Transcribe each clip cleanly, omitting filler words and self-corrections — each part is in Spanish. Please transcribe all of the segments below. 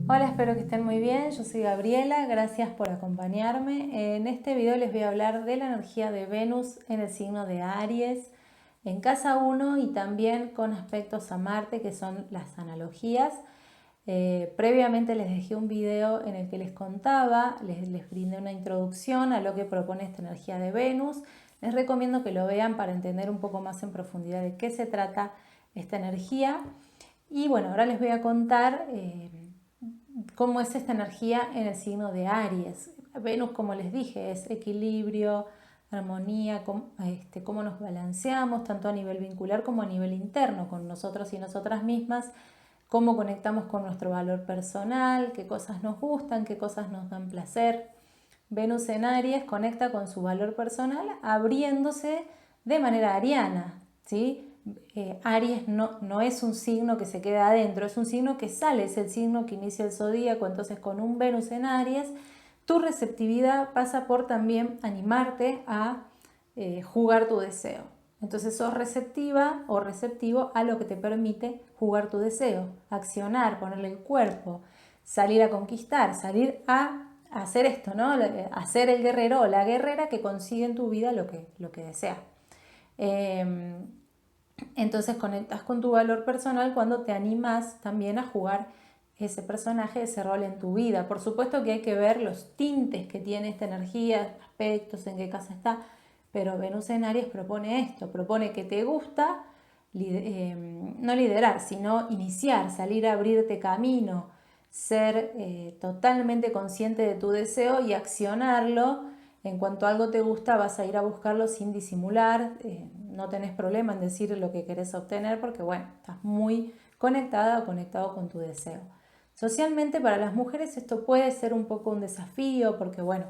Hola, espero que estén muy bien. Yo soy Gabriela, gracias por acompañarme. En este video les voy a hablar de la energía de Venus en el signo de Aries, en casa 1 y también con aspectos a Marte, que son las analogías. Previamente les dejé un video en el que les contaba, les brindé una introducción a lo que propone esta energía de Venus. Les recomiendo que lo vean para entender un poco más en profundidad de qué se trata esta energía. Y bueno, ahora les voy a contar cómo es esta energía en el signo de Aries. Venus, como les dije, es equilibrio, armonía, cómo nos balanceamos, tanto a nivel vincular como a nivel interno, con nosotros y nosotras mismas, cómo conectamos con nuestro valor personal, qué cosas nos gustan, qué cosas nos dan placer. Venus en Aries conecta con su valor personal abriéndose de manera ariana, ¿sí? Aries no es un signo que se queda adentro, es un signo que sale, es el signo que inicia el zodíaco. Entonces, con un Venus en Aries, tu receptividad pasa por también animarte a jugar tu deseo. Entonces sos receptiva o receptivo a lo que te permite jugar tu deseo, accionar, ponerle el cuerpo, salir a conquistar, salir a hacer esto, ¿no? Hacer el guerrero o la guerrera que consigue en tu vida lo que desea. Entonces conectas con tu valor personal cuando te animas también a jugar ese personaje, ese rol en tu vida. Por supuesto que hay que ver los tintes que tiene esta energía, aspectos, en qué casa está, pero Venus en Aries propone esto, propone que te gusta no liderar, sino iniciar, salir a abrirte camino, ser totalmente consciente de tu deseo y accionarlo. En cuanto algo te gusta, vas a ir a buscarlo sin disimular, no tenés problema en decir lo que querés obtener porque, bueno, estás muy conectada o conectado con tu deseo. Socialmente, para las mujeres esto puede ser un poco un desafío porque, bueno,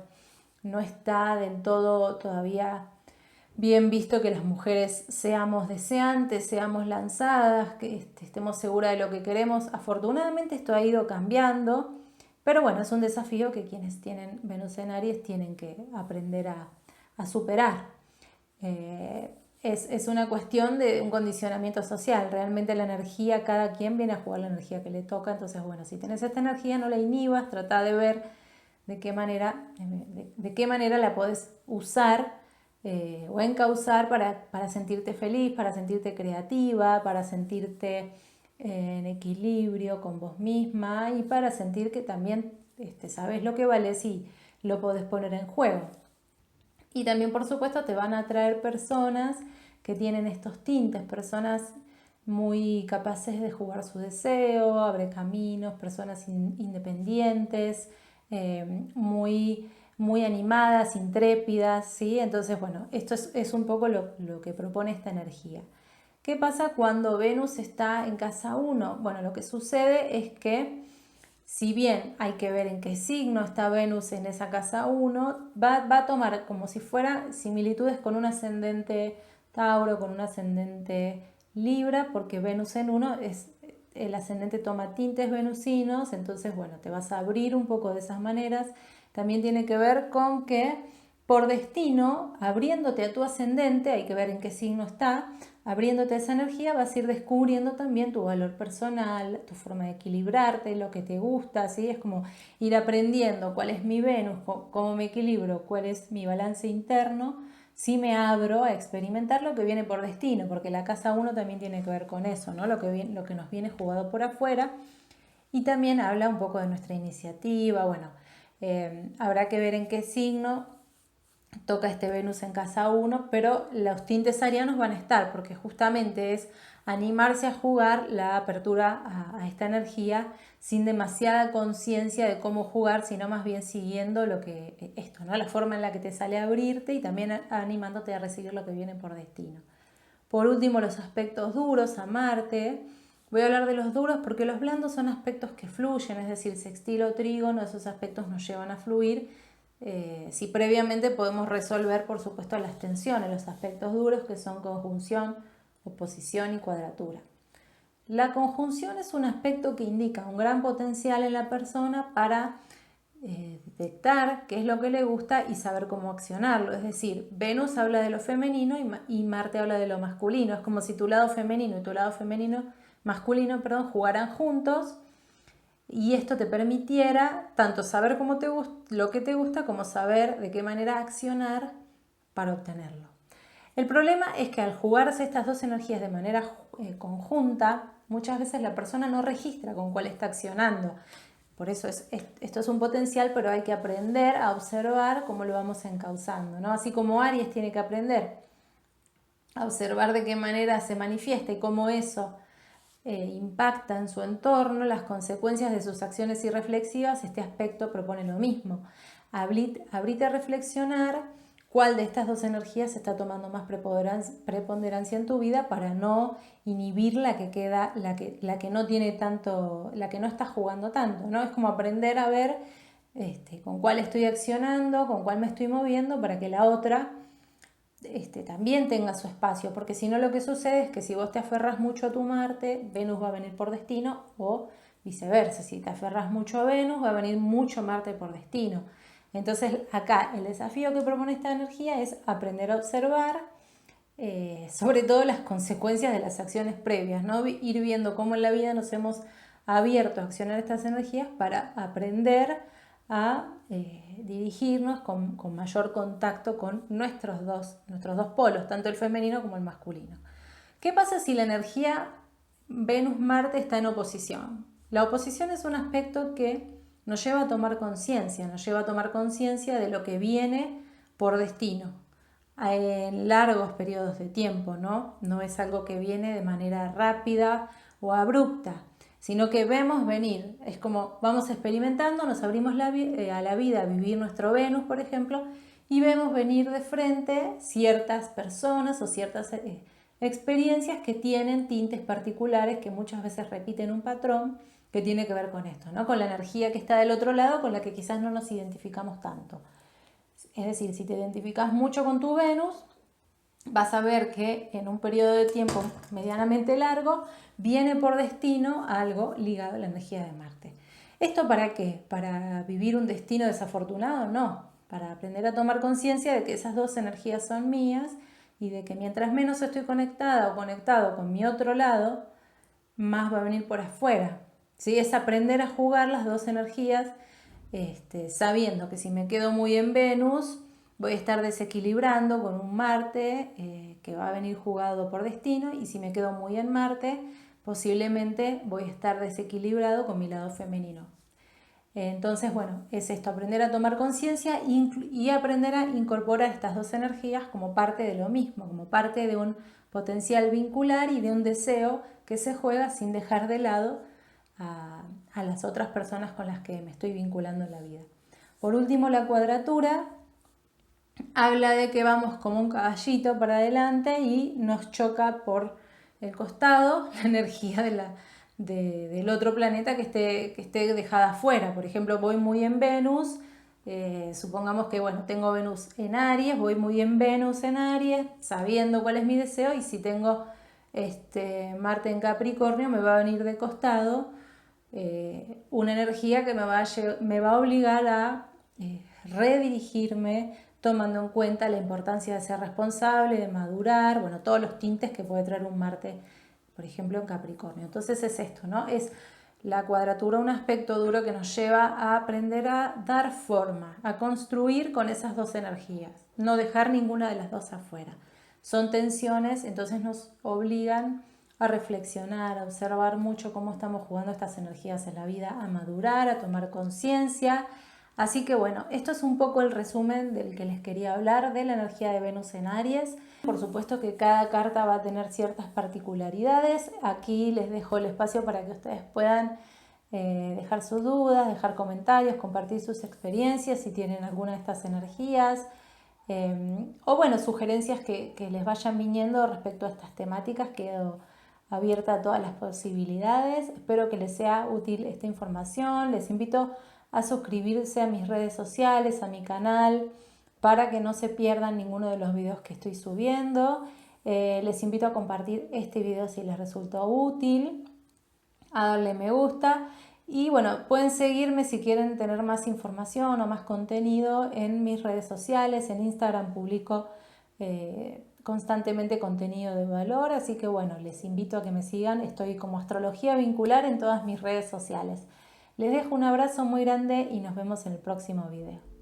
no está del todo todavía bien visto que las mujeres seamos deseantes, seamos lanzadas, que estemos seguras de lo que queremos. Afortunadamente esto ha ido cambiando, pero bueno, es un desafío que quienes tienen Venus en Aries tienen que aprender a superar. Es una cuestión de un condicionamiento social. Realmente la energía, cada quien viene a jugar la energía que le toca. Entonces, bueno, si tenés esta energía, no la inhibas, trata de ver de qué manera la podés usar o encauzar para sentirte feliz, para sentirte creativa, para sentirte en equilibrio con vos misma y para sentir que también sabes lo que vales y lo podés poner en juego. Y también, por supuesto, te van a atraer personas que tienen estos tintes, personas muy capaces de jugar su deseo, abre caminos, personas independientes, muy animadas, intrépidas, ¿sí? Entonces, bueno, esto es un poco lo que propone esta energía. ¿Qué pasa cuando Venus está en casa 1? Bueno, lo que sucede es que si bien hay que ver en qué signo está Venus en esa casa 1, va a tomar como si fuera similitudes con un ascendente Tauro, con un ascendente Libra, porque Venus en 1 es el ascendente toma tintes venusinos, entonces bueno, te vas a abrir un poco de esas maneras. También tiene que ver con que por destino, abriéndote a tu ascendente, hay que ver en qué signo está, abriéndote a esa energía vas a ir descubriendo también tu valor personal, tu forma de equilibrarte, lo que te gusta, ¿sí? Es como ir aprendiendo cuál es mi Venus, cómo me equilibro, cuál es mi balance interno, si me abro a experimentar lo que viene por destino, porque la casa 1 también tiene que ver con eso, ¿no? Lo que nos viene jugado por afuera y también habla un poco de nuestra iniciativa, bueno, habrá que ver en qué signo toca este Venus en casa 1, pero los tintes arianos van a estar, porque justamente es animarse a jugar la apertura a esta energía sin demasiada conciencia de cómo jugar, sino más bien siguiendo esto, ¿no? La forma en la que te sale a abrirte y también animándote a recibir lo que viene por destino. Por último, los aspectos duros a Marte. Voy a hablar de los duros porque los blandos son aspectos que fluyen, es decir, sextil o trígono, esos aspectos nos llevan a fluir. Si previamente podemos resolver, por supuesto, las tensiones, los aspectos duros que son conjunción, oposición y cuadratura. La conjunción es un aspecto que indica un gran potencial en la persona para detectar qué es lo que le gusta y saber cómo accionarlo. Es decir, Venus habla de lo femenino y Marte habla de lo masculino. Es como si tu lado femenino y tu lado femenino masculino, perdón, jugaran juntos y esto te permitiera tanto saber lo que te gusta como saber de qué manera accionar para obtenerlo. El problema es que al jugarse estas dos energías de manera conjunta, muchas veces la persona no registra con cuál está accionando. Por eso esto es un potencial, pero hay que aprender a observar cómo lo vamos encauzando, ¿no? Así como Aries tiene que aprender a observar de qué manera se manifiesta y cómo eso impacta en su entorno, las consecuencias de sus acciones irreflexivas, este aspecto propone lo mismo. Abrite a reflexionar cuál de estas dos energías está tomando más preponderancia en tu vida para no inhibir la que queda, la que no tiene tanto, la que no está jugando tanto, ¿no? Es como aprender a ver con cuál estoy accionando, con cuál me estoy moviendo para que la otra también tenga su espacio, porque si no lo que sucede es que si vos te aferras mucho a tu Marte, Venus va a venir por destino, o viceversa, si te aferras mucho a Venus, va a venir mucho Marte por destino. Entonces acá el desafío que propone esta energía es aprender a observar sobre todo las consecuencias de las acciones previas, ¿no? Ir viendo cómo en la vida nos hemos abierto a accionar estas energías para aprender a dirigirnos con mayor contacto con nuestros dos polos, tanto el femenino como el masculino. ¿Qué pasa si la energía Venus-Marte está en oposición? La oposición es un aspecto que nos lleva a tomar conciencia, de lo que viene por destino en largos periodos de tiempo, ¿no? No es algo que viene de manera rápida o abrupta, sino que vemos venir. Es como vamos experimentando, nos abrimos a la vida, a vivir nuestro Venus, por ejemplo, y vemos venir de frente ciertas personas o ciertas experiencias que tienen tintes particulares que muchas veces repiten un patrón que tiene que ver con esto, ¿no? Con la energía que está del otro lado, con la que quizás no nos identificamos tanto. Es decir, si te identificas mucho con tu Venus, vas a ver que en un periodo de tiempo medianamente largo viene por destino algo ligado a la energía de Marte. ¿Esto para qué? ¿Para vivir un destino desafortunado? No, para aprender a tomar conciencia de que esas dos energías son mías y de que mientras menos estoy conectada o conectado con mi otro lado, más va a venir por afuera. ¿Sí? Es aprender a jugar las dos energías sabiendo que si me quedo muy en Venus, voy a estar desequilibrando con un Marte que va a venir jugado por destino, y si me quedo muy en Marte, posiblemente voy a estar desequilibrado con mi lado femenino. Entonces, bueno, es esto, aprender a tomar conciencia y aprender a incorporar estas dos energías como parte de lo mismo, como parte de un potencial vincular y de un deseo que se juega sin dejar de lado a las otras personas con las que me estoy vinculando en la vida. Por último, la cuadratura habla de que vamos como un caballito para adelante y nos choca por el costado la energía del otro planeta que esté dejada afuera. Por ejemplo, voy muy en Venus, supongamos que bueno, tengo Venus en Aries, voy muy en Venus en Aries, sabiendo cuál es mi deseo, y si tengo Marte en Capricornio, me va a venir de costado una energía que me va a obligar a redirigirme, tomando en cuenta la importancia de ser responsable, de madurar, bueno, todos los tintes que puede traer un Marte, por ejemplo, en Capricornio. Entonces es esto, ¿no? Es la cuadratura, un aspecto duro que nos lleva a aprender a dar forma, a construir con esas dos energías, no dejar ninguna de las dos afuera. Son tensiones, entonces nos obligan a reflexionar, a observar mucho cómo estamos jugando estas energías en la vida, a madurar, a tomar conciencia. Así que bueno, esto es un poco el resumen del que les quería hablar de la energía de Venus en Aries. Por supuesto que cada carta va a tener ciertas particularidades. Aquí les dejo el espacio para que ustedes puedan dejar sus dudas, dejar comentarios, compartir sus experiencias si tienen alguna de estas energías. O bueno, sugerencias que les vayan viniendo respecto a estas temáticas. Quedo abierta a todas las posibilidades. Espero que les sea útil esta información. Les invito a suscribirse a mis redes sociales, a mi canal, para que no se pierdan ninguno de los videos que estoy subiendo. Les invito a compartir este video si les resultó útil, a darle me gusta, y bueno, pueden seguirme si quieren tener más información o más contenido en mis redes sociales. En Instagram publico constantemente contenido de valor, así que bueno, les invito a que me sigan. Estoy como Astrología Vincular en todas mis redes sociales. Les dejo un abrazo muy grande y nos vemos en el próximo video.